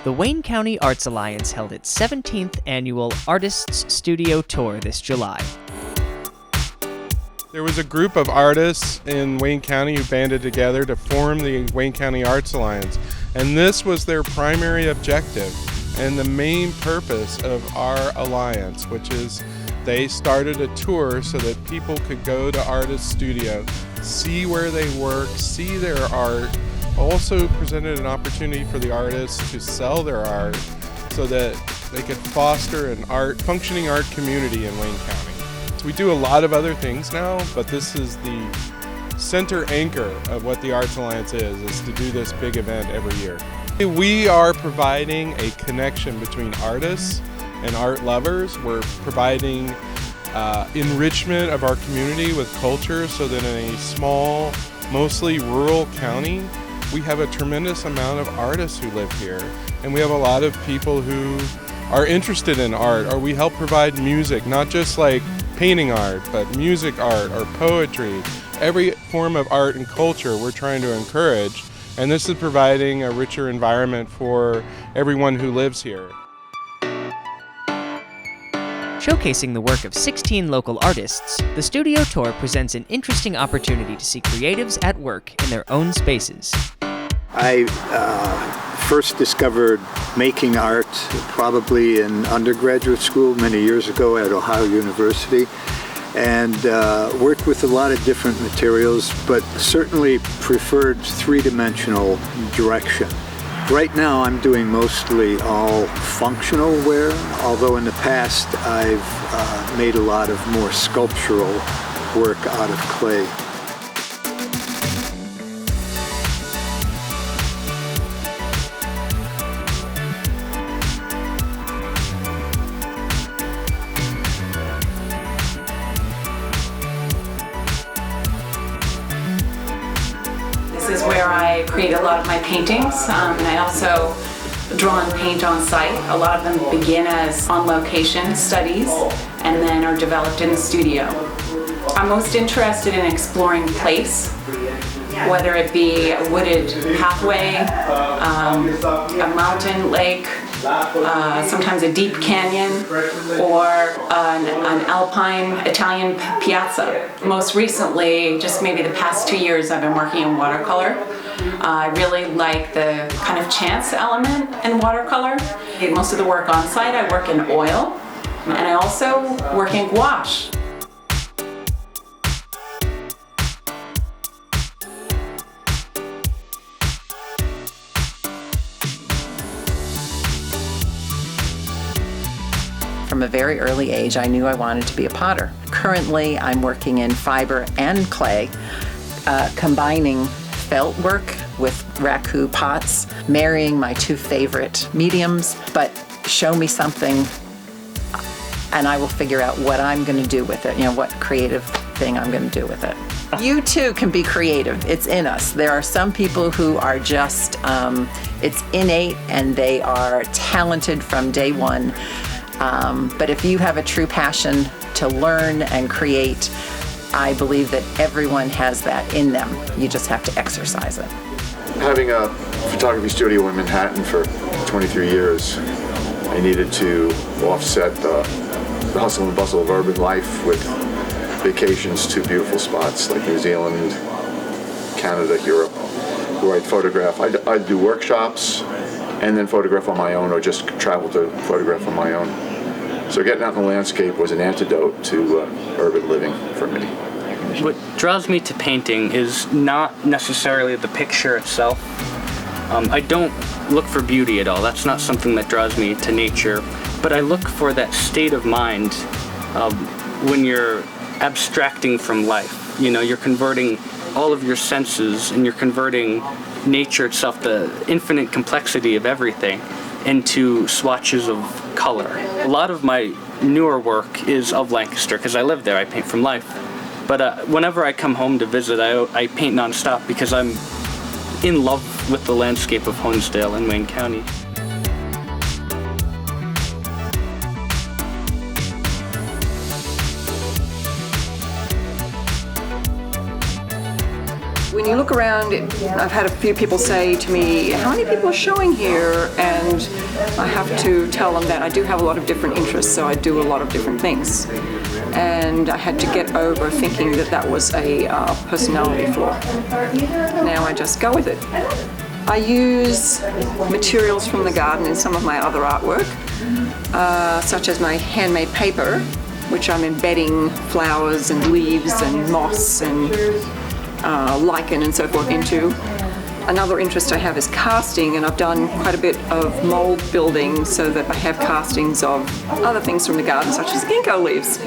The Wayne County Arts Alliance held its 17th annual Artists Studio Tour this July. There was a group of artists in Wayne County who banded together to form the Wayne County Arts Alliance, and this was their primary objective and the main purpose of our alliance, which is they started a tour so that people could go to artist studio, see where they work, see their art, also presented an opportunity for the artists to sell their art so that they could foster an functioning art community in Wayne County. We do a lot of other things now, but this is the center anchor of what the Arts Alliance is to do this big event every year. We are providing a connection between artists and art lovers. We're providing enrichment of our community with culture so that in a small, mostly rural county, we have a tremendous amount of artists who live here. And we have a lot of people who are interested in art, or we help provide music, not just like painting art, but music art or poetry. Every form of art and culture we're trying to encourage, and this is providing a richer environment for everyone who lives here. Showcasing the work of 16 local artists, the Studio Tour presents an interesting opportunity to see creatives at work in their own spaces. I first discovered making art probably in undergraduate school many years ago at Ohio University, and worked with a lot of different materials, but certainly preferred three-dimensional direction. Right now I'm doing mostly all functional wear, although in the past I've made a lot of more sculptural work out of clay. This is where I create a lot of my paintings, and I also draw and paint on site. A lot of them begin as on-location studies and then are developed in the studio. I'm most interested in exploring place, whether it be a wooded pathway, a mountain, lake, sometimes a deep canyon, or an alpine Italian piazza. Most recently, just maybe the past 2 years, I've been working in watercolor. I really like the kind of chance element in watercolor. Most of the work on site, I work in oil, and I also work in gouache. From a very early age, I knew I wanted to be a potter. Currently, I'm working in fiber and clay, combining felt work with raku pots, marrying my two favorite mediums, but show me something and I will figure out what I'm going to do with it, what creative thing I'm going to do with it. You too can be creative. It's in us. There are some people who are just, it's innate and they are talented from day one. But if you have a true passion to learn and create, I believe that everyone has that in them. You just have to exercise it. Having a photography studio in Manhattan for 23 years, I needed to offset the hustle and bustle of urban life with vacations to beautiful spots like New Zealand, Canada, Europe, where I'd photograph. I'd do workshops and then photograph on my own, or just travel to photograph on my own. So getting out in the landscape was an antidote to urban living for me. What draws me to painting is not necessarily the picture itself. I don't look for beauty at all. That's not something that draws me to nature. But I look for that state of mind when you're abstracting from life. You're converting all of your senses and you're converting nature itself, the infinite complexity of everything, into swatches of color. A lot of my newer work is of Lancaster because I live there. I paint from life. But whenever I come home to visit, I paint nonstop because I'm in love with the landscape of Honesdale in Wayne County. We when you look around, I've had a few people say to me, how many people are showing here? And I have to tell them that I do have a lot of different interests, so I do a lot of different things. And I had to get over thinking that that was a personality flaw. Now I just go with it. I use materials from the garden in some of my other artwork, such as my handmade paper, which I'm embedding flowers and leaves and moss and lichen and so forth into. Another interest I have is casting, and I've done quite a bit of mold building so that I have castings of other things from the garden, such as ginkgo leaves.